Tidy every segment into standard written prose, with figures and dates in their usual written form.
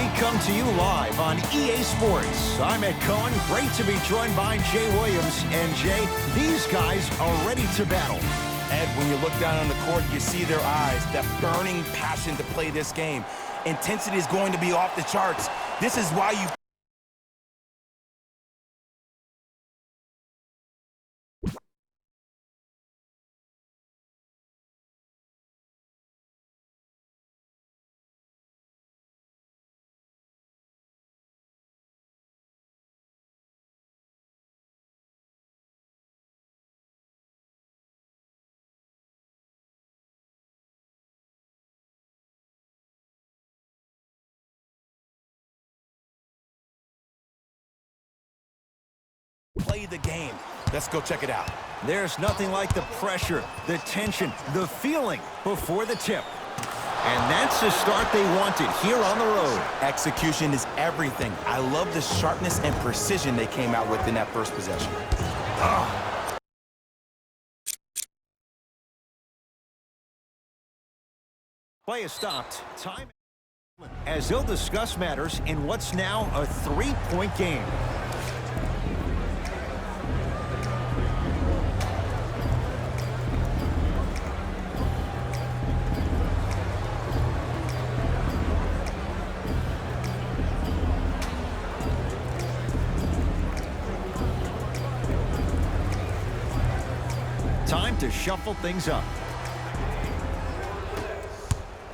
we come to you live on EA Sports. I'm Ed Cohen. Great to be joined by Jay Williams. And Jay, these guys are ready to battle. Ed, when you look down on the court, you see their eyes, that burning passion to play this game. Intensity is going to be off the charts. This is why you... play the game. Let's go check it out. There's nothing like the pressure, the tension, the feeling before the tip. And that's the start they wanted here on the road. Execution is everything. I love the sharpness and precision they came out with in that first possession. Play is stopped. Time as they'll discuss matters in what's now a 3-point game. Time to shuffle things up.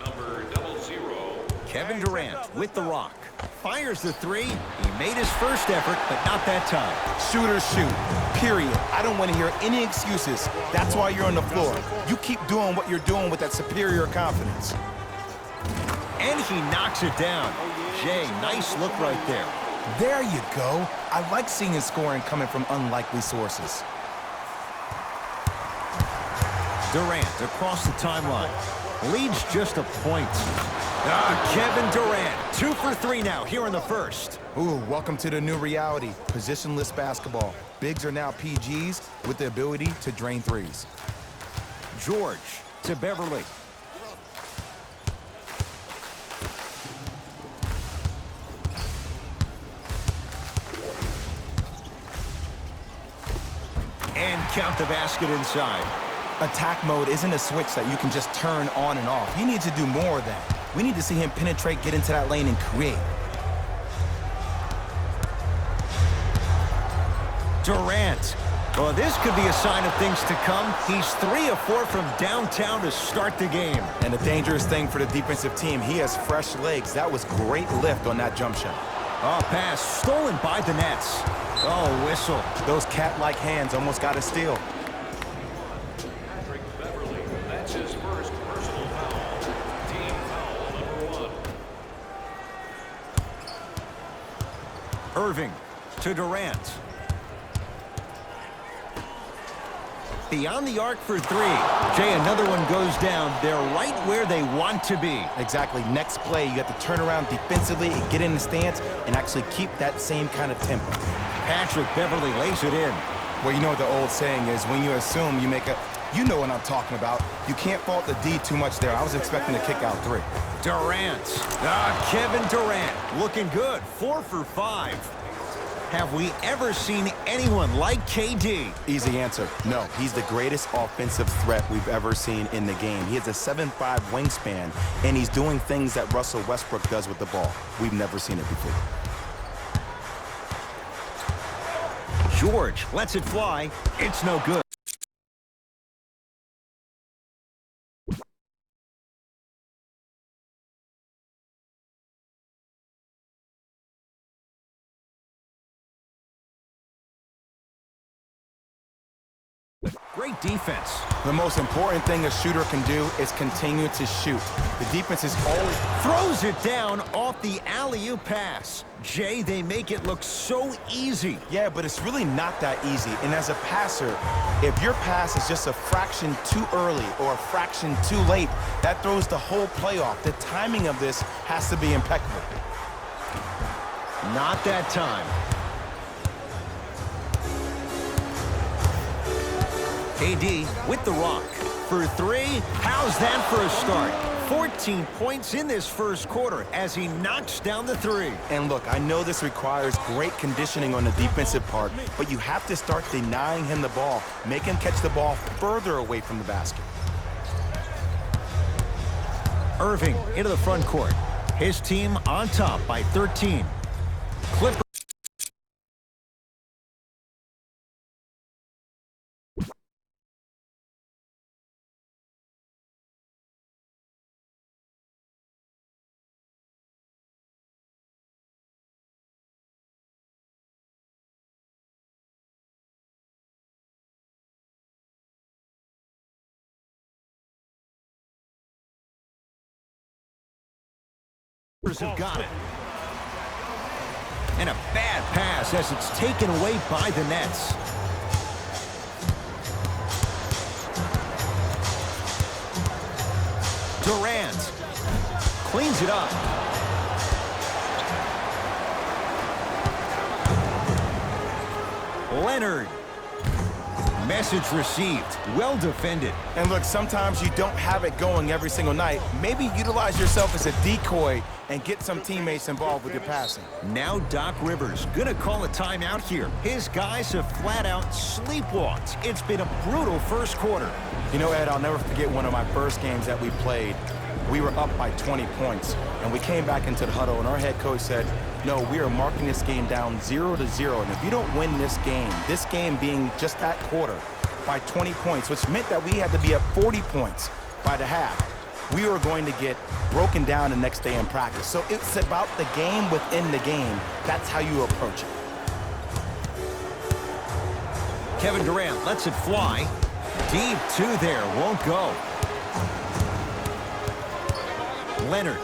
Number 00. Kevin Durant with the rock. Fires the three. He made his first effort, but not that time. Shooters shoot, period. I don't want to hear any excuses. That's why you're on the floor. You keep doing what you're doing with that superior confidence. And he knocks it down. Jay, nice look right there. There you go. I like seeing his scoring coming from unlikely sources. Durant across the timeline. Leads just a point. Kevin Durant, 2 for 3 now here in the first. Ooh, welcome to the new reality. Positionless basketball. Bigs are now PGs with the ability to drain threes. George to Beverly. And count the basket inside. Attack mode isn't a switch that you can just turn on and off. You need to do more of that. We need to see him penetrate, get into that lane, and create. Durant. Well, this could be a sign of things to come. He's 3 of 4 from downtown to start the game. And the dangerous thing for the defensive team, he has fresh legs. That was great lift on that jump shot. Oh, pass stolen by the Nets. Oh, whistle. Those cat-like hands almost got a steal. Beverly, that's his first personal foul. Team foul number 1. Irving to Durant. Beyond the arc for 3. Jay, another one goes down. They're right where they want to be. Exactly. Next play, you have to turn around defensively and get in the stance and actually keep that same kind of tempo. Patrick Beverly lays it in. Well, you know what the old saying is, when you assume you make a... You know what I'm talking about. You can't fault the D too much there. I was expecting to kick out 3. Durant. Kevin Durant looking good. 4 for 5. Have we ever seen anyone like KD? Easy answer. No, he's the greatest offensive threat we've ever seen in the game. He has a 7'5" wingspan, and he's doing things that Russell Westbrook does with the ball. We've never seen it before. George lets it fly. It's no good. Great defense. The most important thing a shooter can do is continue to shoot. The defense is always... Throws it down off the alley-oop pass. Jay, they make it look so easy. Yeah, but it's really not that easy. And as a passer, if your pass is just a fraction too early or a fraction too late, that throws the whole play off. The timing of this has to be impeccable. Not that time. KD with the rock. for 3. How's that for a start? 14 points in this first quarter as he knocks down the 3. And look, I know this requires great conditioning on the defensive part, but you have to start denying him the ball. Make him catch the ball further away from the basket. Irving into the front court. His team on top by 13. Clippers. Have got it. And a bad pass as it's taken away by the Nets. Durant cleans it up. Leonard. Message received. Well defended. And look, sometimes you don't have it going every single night. Maybe utilize yourself as a decoy and get some teammates involved with your passing. Now Doc Rivers gonna call a timeout here. His guys have flat out sleepwalked. It's been a brutal first quarter. You know, Ed, I'll never forget one of my first games that we played. We were up by 20 points, and we came back into the huddle, and our head coach said, no, we are marking this game down 0-0, and if you don't win this game being just that quarter, by 20 points, which meant that we had to be up 40 points by the half, we were going to get broken down the next day in practice. So it's about the game within the game. That's how you approach it. Kevin Durant lets it fly. Deep 2 there, won't go. Leonard.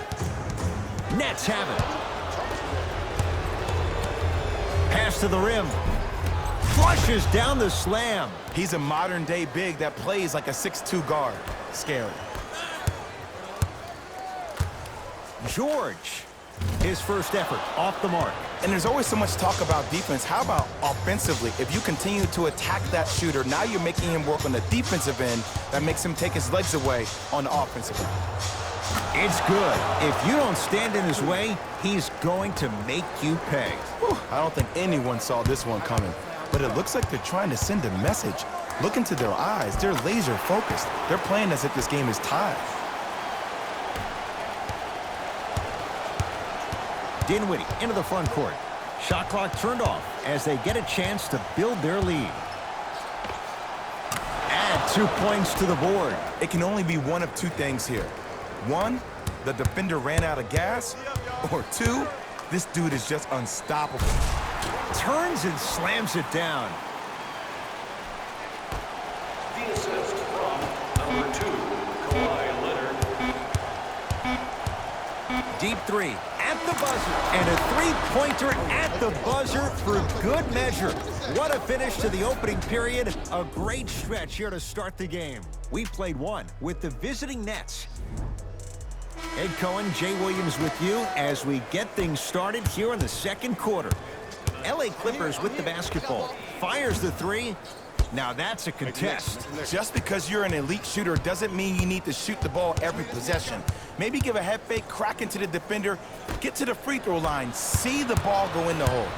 Nets have it. Pass to the rim. Flushes down the slam. He's a modern-day big that plays like a 6'2 guard. Scary. George. His first effort off the mark. And there's always so much talk about defense. How about offensively? If you continue to attack that shooter, now you're making him work on the defensive end. That makes him take his legs away on the offensive end. It's good. If you don't stand in his way, he's going to make you pay. Whew, I don't think anyone saw this one coming, but it looks like they're trying to send a message. Look into their eyes. They're laser focused. They're playing as if this game is tied. Dinwiddie into the front court. Shot clock turned off as they get a chance to build their lead. Add 2 points to the board. It can only be one of two things here. One, the defender ran out of gas, or two, this dude is just unstoppable. Turns and slams it down. The assist from number 2, Kawhi Leonard. Deep 3 at the buzzer. And a three-pointer at the buzzer for good measure. What a finish to the opening period. A great stretch here to start the game. We played one with the visiting Nets. Ed Cohen, Jay Williams with you as we get things started here in the second quarter. LA Clippers with the basketball. Fires the 3. Now that's a contest. Just because you're an elite shooter doesn't mean you need to shoot the ball every possession. Maybe give a head fake, crack into the defender, get to the free throw line, see the ball go in the hole.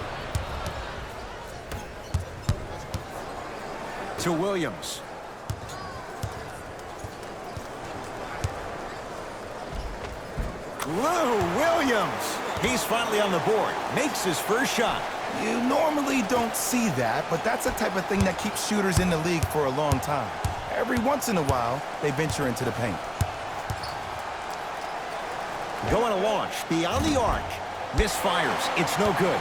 To Williams. Lou Williams. He's finally on the board. Makes his first shot. You normally don't see that, but that's the type of thing that keeps shooters in the league for a long time. Every once in a while, they venture into the paint. Going to launch beyond the arc. Misfires. It's no good.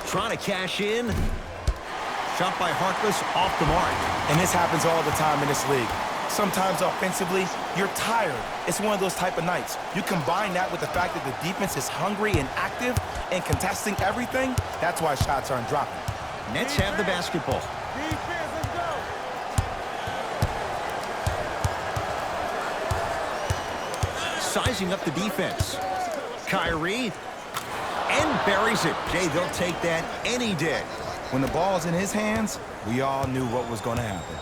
Trying to cash in. Shot by Harkless off the mark. And this happens all the time in this league. Sometimes offensively, you're tired. It's one of those type of nights. You combine that with the fact that the defense is hungry and active and contesting everything, that's why shots aren't dropping. Nets have the basketball. Sizing up the defense. Kyrie and buries it. Jay, they'll take that any day. When the ball is in his hands, we all knew what was going to happen.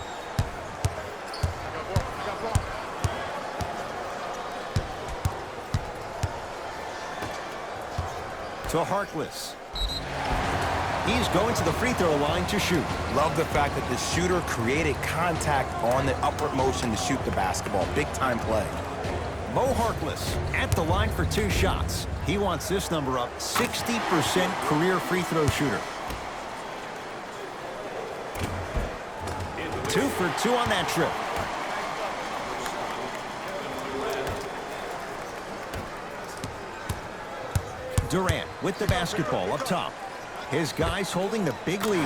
To Harkless. He's going to the free throw line to shoot. Love the fact that the shooter created contact on the upward motion to shoot the basketball. Big time play. Mo Harkless at the line for 2 shots. He wants this number up, 60% career free throw shooter. 2 for 2 on that trip. Durant with the basketball up top. His guys holding the big lead.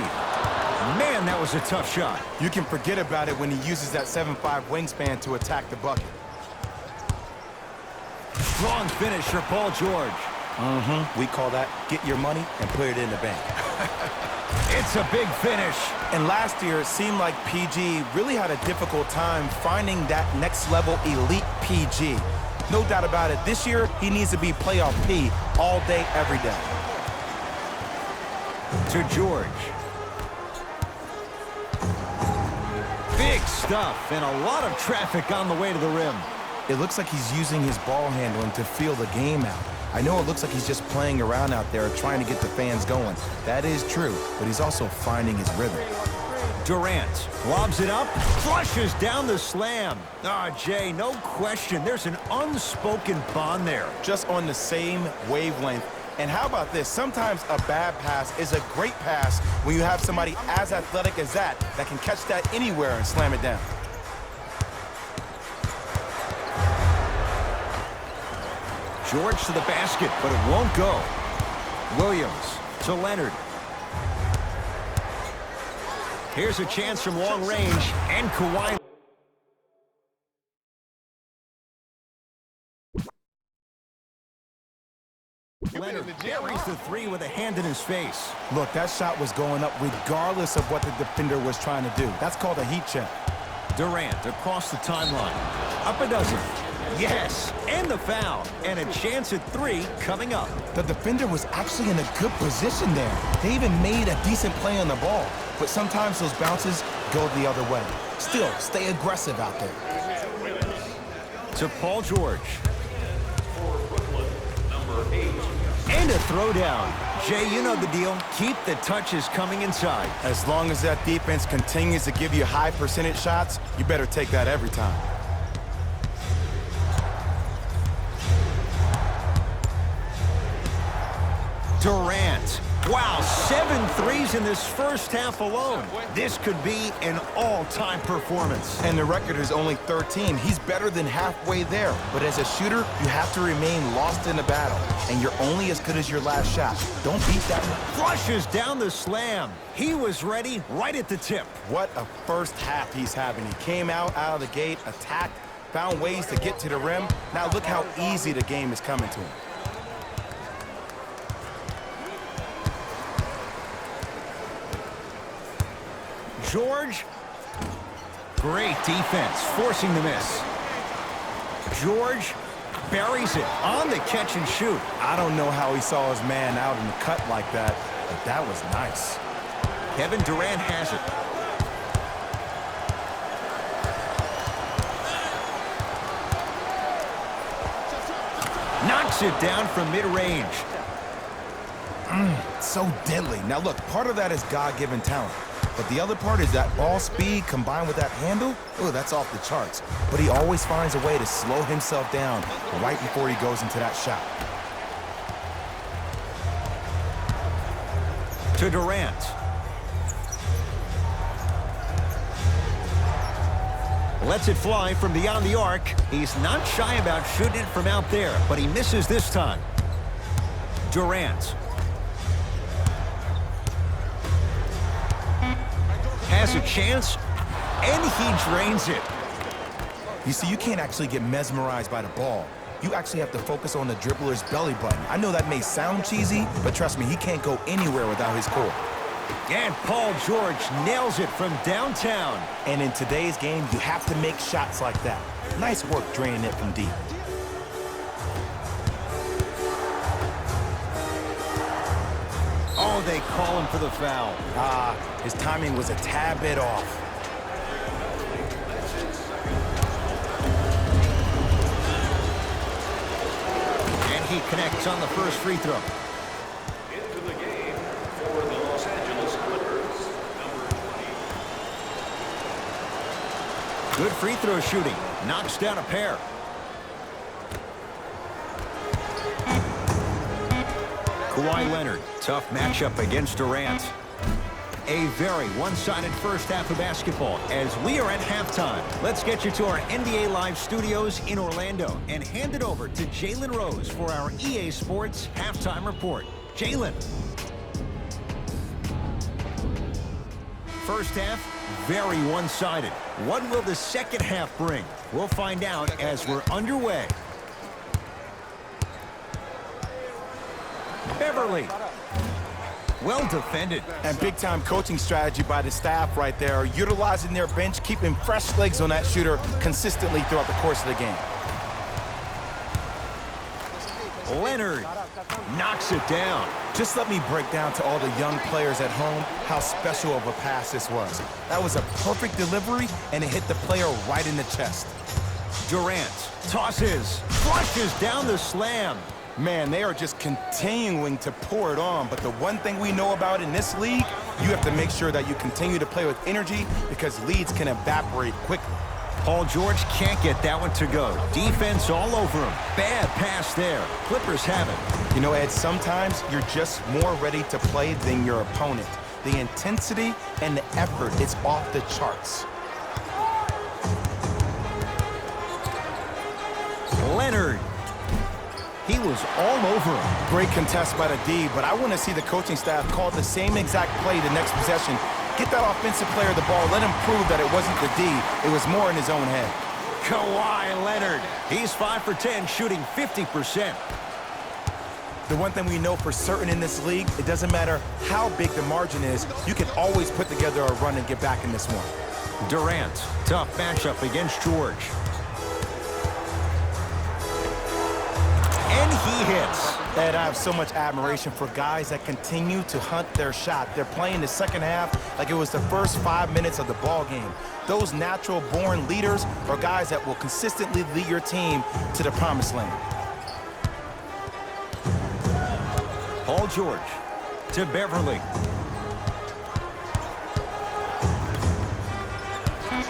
Man, that was a tough shot. You can forget about it when he uses that 7'5" wingspan to attack the bucket. Strong finish for Paul George. We call that get your money and put it in the bank. It's a big finish. And last year, it seemed like PG really had a difficult time finding that next level elite PG. No doubt about it, this year, he needs to be playoff P all day, every day. To George. Big stuff and a lot of traffic on the way to the rim. It looks like he's using his ball handling to feel the game out. I know it looks like he's just playing around out there trying to get the fans going. That is true, but he's also finding his rhythm. Durant lobs it up, flushes down the slam. Jay, no question, there's an unspoken bond there. Just on the same wavelength. And how about this? Sometimes a bad pass is a great pass when you have somebody as athletic as that can catch that anywhere and slam it down. George to the basket, but it won't go. Williams to Leonard. Here's a chance from long range, and Kawhi. Leonard buries the 3 with a hand in his face. Look, that shot was going up regardless of what the defender was trying to do. That's called a heat check. Durant across the timeline. Up a dozen. Yes, and the foul. And a chance at 3 coming up. The defender was actually in a good position there. They even made a decent play on the ball. But sometimes those bounces go the other way. Still, stay aggressive out there. To Paul George. For Brooklyn, number 8. And a throwdown. Jay, you know the deal. Keep the touches coming inside. As long as that defense continues to give you high percentage shots, you better take that every time. Durant. Wow, 7 threes in this first half alone. This could be an all-time performance. And the record is only 13. He's better than halfway there. But as a shooter, you have to remain lost in the battle. And you're only as good as your last shot. Don't beat that one. Flushes down the slam. He was ready right at the tip. What a first half he's having. He came out of the gate, attacked, found ways to get to the rim. Now look how easy the game is coming to him. George, great defense, forcing the miss. George buries it on the catch and shoot. I don't know how he saw his man out in the cut like that, but that was nice. Kevin Durant has it. Knocks it down from mid-range. So deadly. Now look, part of that is God-given talent. But the other part is that ball speed combined with that handle, oh, that's off the charts. But he always finds a way to slow himself down right before he goes into that shot. To Durant. Lets it fly from beyond the arc. He's not shy about shooting it from out there, but he misses this time. Durant. Has a chance, and he drains it. You see, you can't actually get mesmerized by the ball. You actually have to focus on the dribbler's belly button. I know that may sound cheesy, but trust me, he can't go anywhere without his core. And Paul George nails it from downtown. And in today's game, you have to make shots like that. Nice work draining it from deep. Oh, they call him for the foul. His timing was a tad bit off. And he connects on the first free throw. Into the game for the Los Angeles Clippers, number 20. Good free throw shooting. Knocks down a pair. Kawhi Leonard, tough matchup against Durant. A very one-sided first half of basketball as we are at halftime. Let's get you to our NBA Live studios in Orlando and hand it over to Jalen Rose for our EA Sports halftime report. Jalen. First half, very one-sided. What will the second half bring? We'll find out as we're underway. Beverly. Well defended. And big-time coaching strategy by the staff right there, utilizing their bench, keeping fresh legs on that shooter consistently throughout the course of the game. Leonard knocks it down. Just let me break down to all the young players at home how special of a pass this was. That was a perfect delivery, and it hit the player right in the chest. Durant tosses, flushes down the slam. Man, they are just continuing to pour it on, but the one thing we know about in this league, you have to make sure that you continue to play with energy because leads can evaporate quickly. Paul George can't get that one to go. Defense all over him. Bad pass there. Clippers have it. You know, Ed, sometimes you're just more ready to play than your opponent. The intensity and the effort is off the charts. Leonard. He was all over him. Great contest by the D, but I want to see the coaching staff call the same exact play the next possession. Get that offensive player the ball. Let him prove that it wasn't the D. It was more in his own head. Kawhi Leonard. He's 5 for 10, shooting 50%. The one thing we know for certain in this league, it doesn't matter how big the margin is, you can always put together a run and get back in this one. Durant, tough matchup against George. And he hits. And I have so much admiration for guys that continue to hunt their shot. They're playing the second half like it was the first 5 minutes of the ball game. Those natural-born leaders are guys that will consistently lead your team to the promised land. Paul George to Beverly.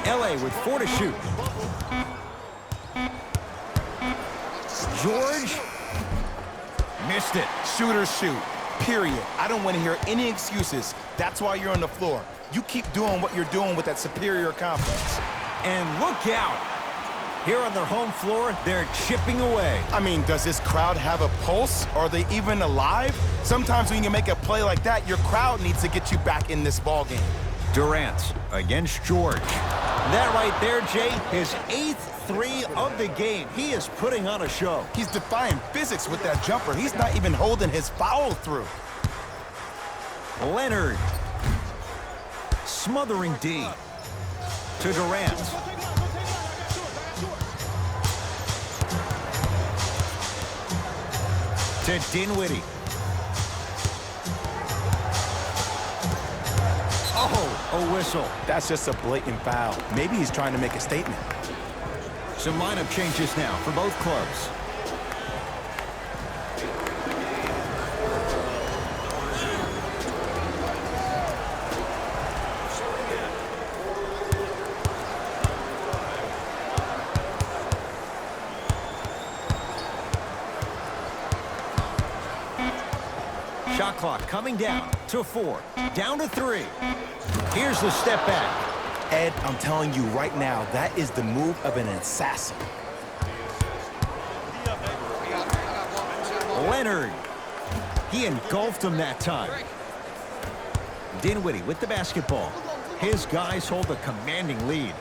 LA with 4 to shoot. George missed it. Shooters shoot, period. I don't want to hear any excuses. That's why you're on the floor. You keep doing what you're doing with that superior confidence. And look out. Here on their home floor, they're chipping away. I mean, does this crowd have a pulse? Are they even alive? Sometimes when you make a play like that, your crowd needs to get you back in this ball game. Durant against George. That right there, Jay, his 8th 3 of the game. He is putting on a show. He's defying physics with that jumper. He's not even holding his foul through. Leonard. Smothering D. To Durant. To Dinwiddie. Oh, a whistle. That's just a blatant foul. Maybe he's trying to make a statement. Some lineup changes now for both clubs. Shot clock coming down to 4. Down to 3. Here's the step back. Ed, I'm telling you right now, that is the move of an assassin. Leonard. He engulfed him that time. Dinwiddie with the basketball. His guys hold a commanding lead.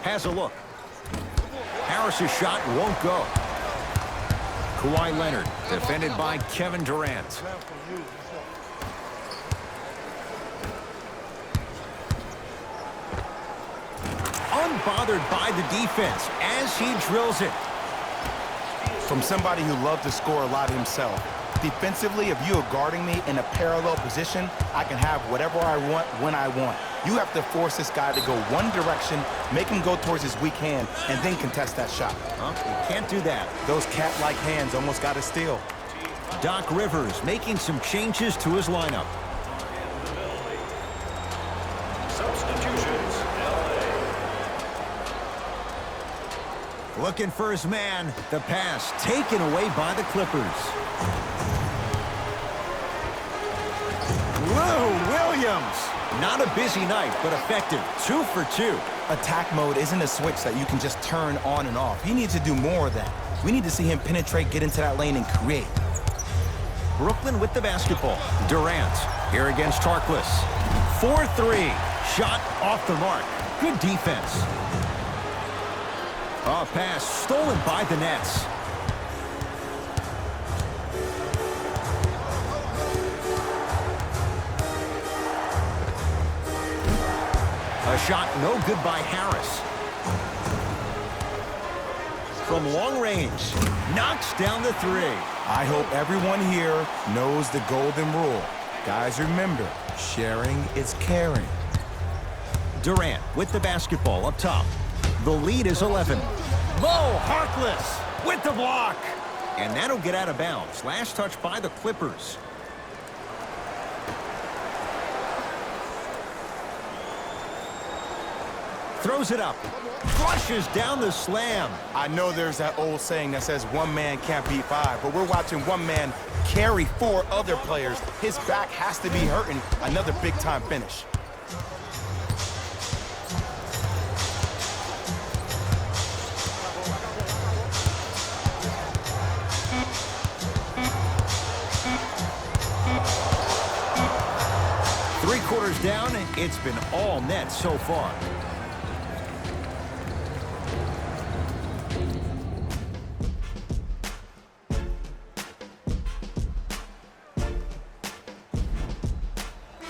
Has a look. Harris's shot won't go. Kawhi Leonard, defended by Kevin Durant. unbothered by the defense as he drills it. From somebody who loved to score a lot himself, defensively, if you are guarding me in a parallel position, I can have whatever I want when I want. You have to force this guy to go one direction, make him go towards his weak hand, and then contest that shot. You can't do that. Those cat-like hands almost got a steal. Doc Rivers making some changes to his lineup. Substitutions, LA. Looking for his man. The pass taken away by the Clippers. Lou Williams. Not a busy night, but effective. 2 for 2. Attack mode isn't a switch that you can just turn on and off. He needs to do more of that. We need to see him penetrate, get into that lane, and create. Brooklyn with the basketball. Durant here against Tarkless. 4-3. Shot off the mark. Good defense. A pass stolen by the Nets. A shot no good by Harris. From long range, knocks down the 3. I hope everyone here knows the golden rule. Guys, remember, sharing is caring. Durant with the basketball up top. The lead is 11. Mo Harkless with the block. And that'll get out of bounds. Last touch by the Clippers. Throws it up. Flushes down the slam. I know there's that old saying that says one man can't beat 5, but we're watching one man carry 4 other players. His back has to be hurting. Another big-time finish. Three-quarters down, it's been all net so far.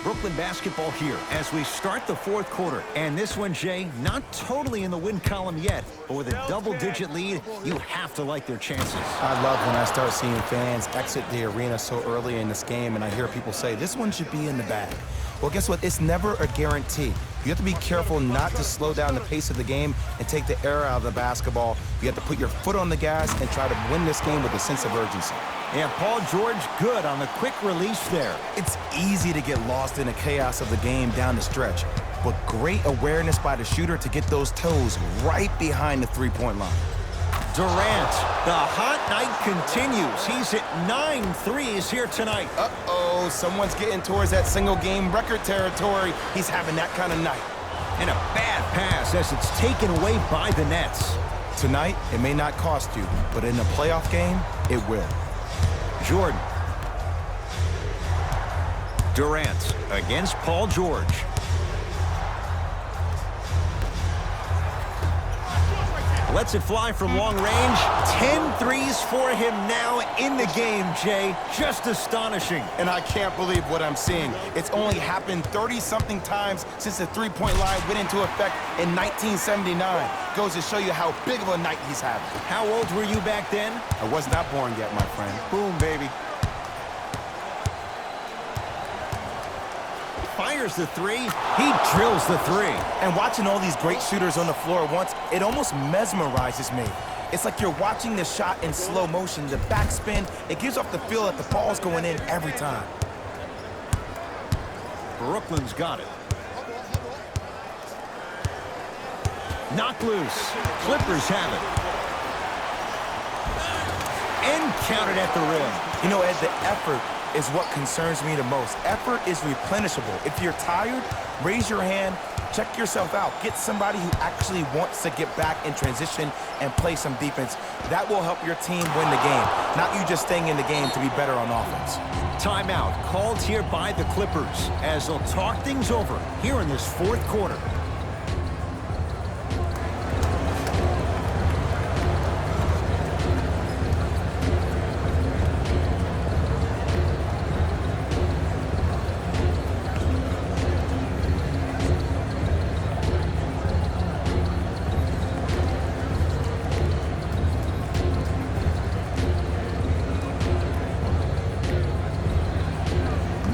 Brooklyn basketball here as we start the 4th quarter. And this one, Jay, not totally in the win column yet, but with a double-digit lead, you have to like their chances. I love when I start seeing fans exit the arena so early in this game, and I hear people say, this one should be in the bag. Well, guess what? It's never a guarantee. You have to be careful not to slow down the pace of the game and take the air out of the basketball. You have to put your foot on the gas and try to win this game with a sense of urgency. Yeah, Paul George good on the quick release there. It's easy to get lost in the chaos of the game down the stretch, but great awareness by the shooter to get those toes right behind the three-point line. Durant, the hot night continues. He's hit 9 threes here tonight. Uh-oh, someone's getting towards that single-game record territory. He's having that kind of night. And a bad pass as it's taken away by the Nets. Tonight, it may not cost you, but in a playoff game, it will. Jordan. Durant against Paul George. Lets it fly from long range. 10 threes for him now in the game, Jay. Just astonishing. And I can't believe what I'm seeing. It's only happened 30-something times since the three-point line went into effect in 1979. Goes to show you how big of a night he's having. How old were you back then? I was not born yet, my friend. Boom, baby. Fires the 3. He drills the 3. And watching all these great shooters on the floor at once, it almost mesmerizes me. It's like you're watching the shot in slow motion. The backspin, it gives off the feel that the ball's going in every time. Brooklyn's got it. Knocked loose. Clippers have it. And counted at the rim. You know, Ed, the effort is what concerns me the most. Effort is replenishable. If you're tired, raise your hand, check yourself out. Get somebody who actually wants to get back in transition and play some defense. That will help your team win the game, not you just staying in the game to be better on offense. Timeout called here by the Clippers as they'll talk things over here in this 4th quarter.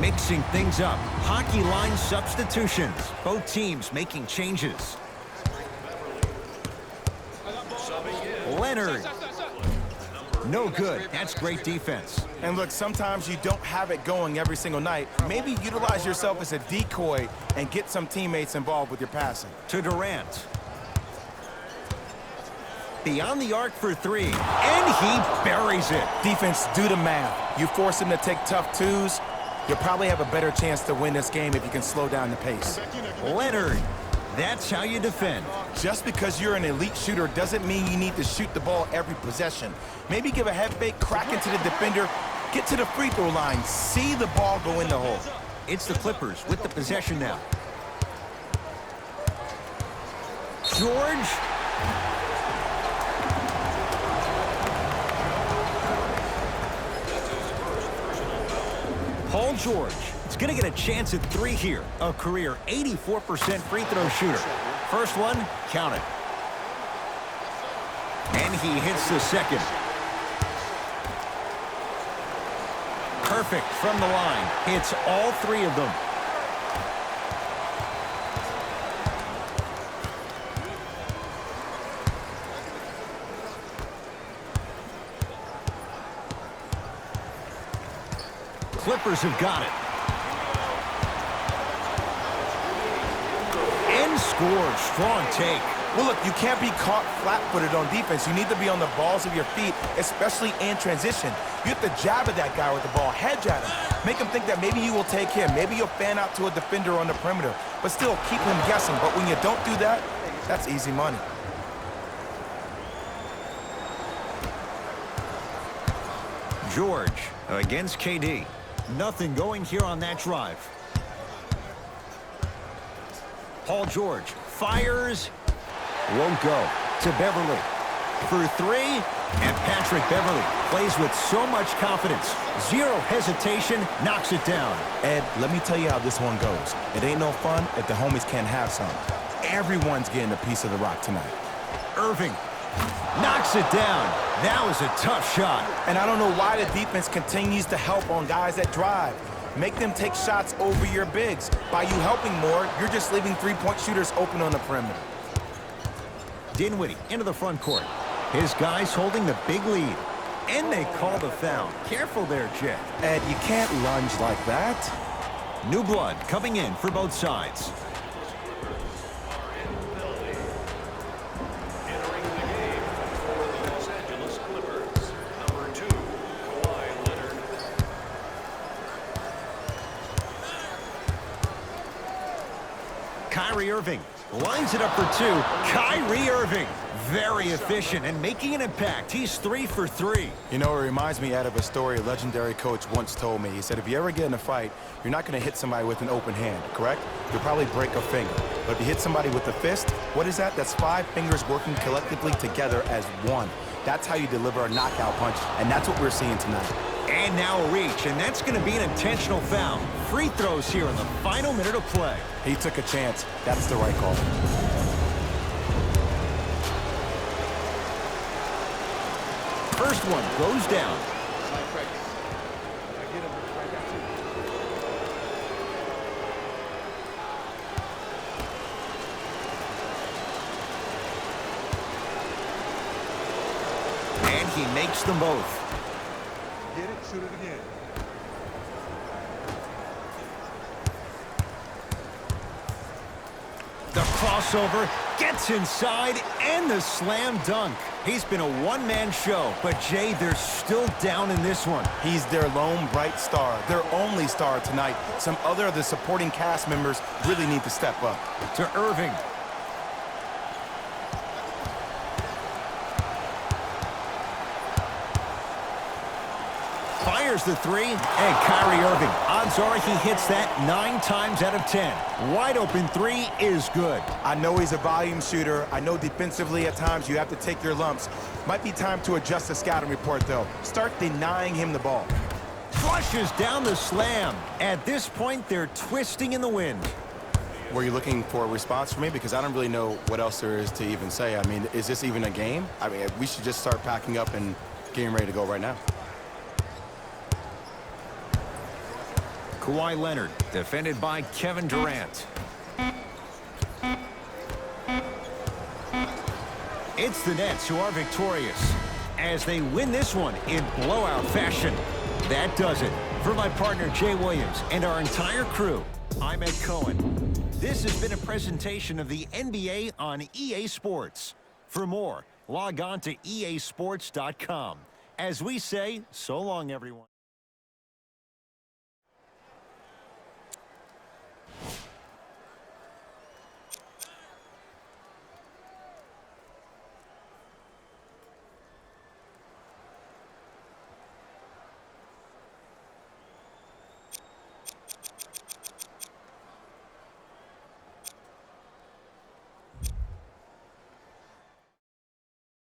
mixing things up. Hockey line substitutions. Both teams making changes. Leonard. No good. That's great defense. And look, sometimes you don't have it going every single night. Maybe utilize yourself as a decoy and get some teammates involved with your passing. To Durant. Beyond the arc for three. And he buries it. Defense, do the math. You force him to take tough twos, you'll probably have a better chance to win this game if you can slow down the pace. Leonard. That's how you defend. Just because you're an elite shooter doesn't mean you need to shoot the ball every possession. Maybe give a head fake, crack into the defender, get to the free throw line, see the ball go in the hole. It's the Clippers with the possession now. George. Paul George is going to get a chance at three here. A career 84% free throw shooter. First one, count it. And he hits the second. Perfect from the line. Hits all three of them. Clippers have got it. And scored. Strong take. Well, look, you can't be caught flat-footed on defense. You need to be on the balls of your feet, especially in transition. You have to jab at that guy with the ball, hedge at him. Make him think that maybe you will take him. Maybe you'll fan out to a defender on the perimeter, but still keep him guessing. But when you don't do that, that's easy money. George against KD. Nothing going here on that drive. Paul George fires. Won't go. To Beverly. For three. And Patrick Beverly plays with so much confidence. Zero hesitation. Knocks it down. Ed, let me tell you how this one goes. It ain't no fun if the homies can't have some. Everyone's getting a piece of the rock tonight. Irving. Knocks it down. That was a tough shot. And I don't know why the defense continues to help on guys that drive. Make them take shots over your bigs. By you helping more, you're just leaving three-point shooters open on the perimeter. Dinwiddie into the front court. His guys holding the big lead. And they call the foul. Careful there, Jet. Ed, you can't lunge like that. New blood coming in for both sides. Kyrie Irving lines it up for two. Kyrie Irving, very efficient and making an impact. He's 3 for 3. You know, it reminds me, Ed, of a story a legendary coach once told me. He said, if you ever get in a fight, you're not going to hit somebody with an open hand, correct? You'll probably break a finger. But if you hit somebody with a fist, what is that? That's 5 fingers working collectively together as one. That's how you deliver a knockout punch, and that's what we're seeing tonight. And now a reach, and that's going to be an intentional foul. Free throws here in the final minute of play. He took a chance. That's the right call. First one goes down. And he makes them both. Get it, shoot it again. The crossover gets inside and the slam dunk. He's been a one-man show, but Jay, they're still down in this one. He's their lone bright star, their only star tonight. Some other of the supporting cast members really need to step up. To Irving. Fires the three, and Kyrie Irving. Odds are he hits that 9 times out of 10. Wide open three is good. I know he's a volume shooter. I know defensively at times you have to take your lumps. Might be time to adjust the scouting report, though. Start denying him the ball. Flushes down the slam. At this point, they're twisting in the wind. Were you looking for a response from me? Because I don't really know what else there is to even say. I mean, is this even a game? I mean, we should just start packing up and getting ready to go right now. Kawhi Leonard, defended by Kevin Durant. It's the Nets who are victorious as they win this one in blowout fashion. That does it. For my partner Jay Williams and our entire crew, I'm Ed Cohen. This has been a presentation of the NBA on EA Sports. For more, log on to easports.com. As we say, so long, everyone.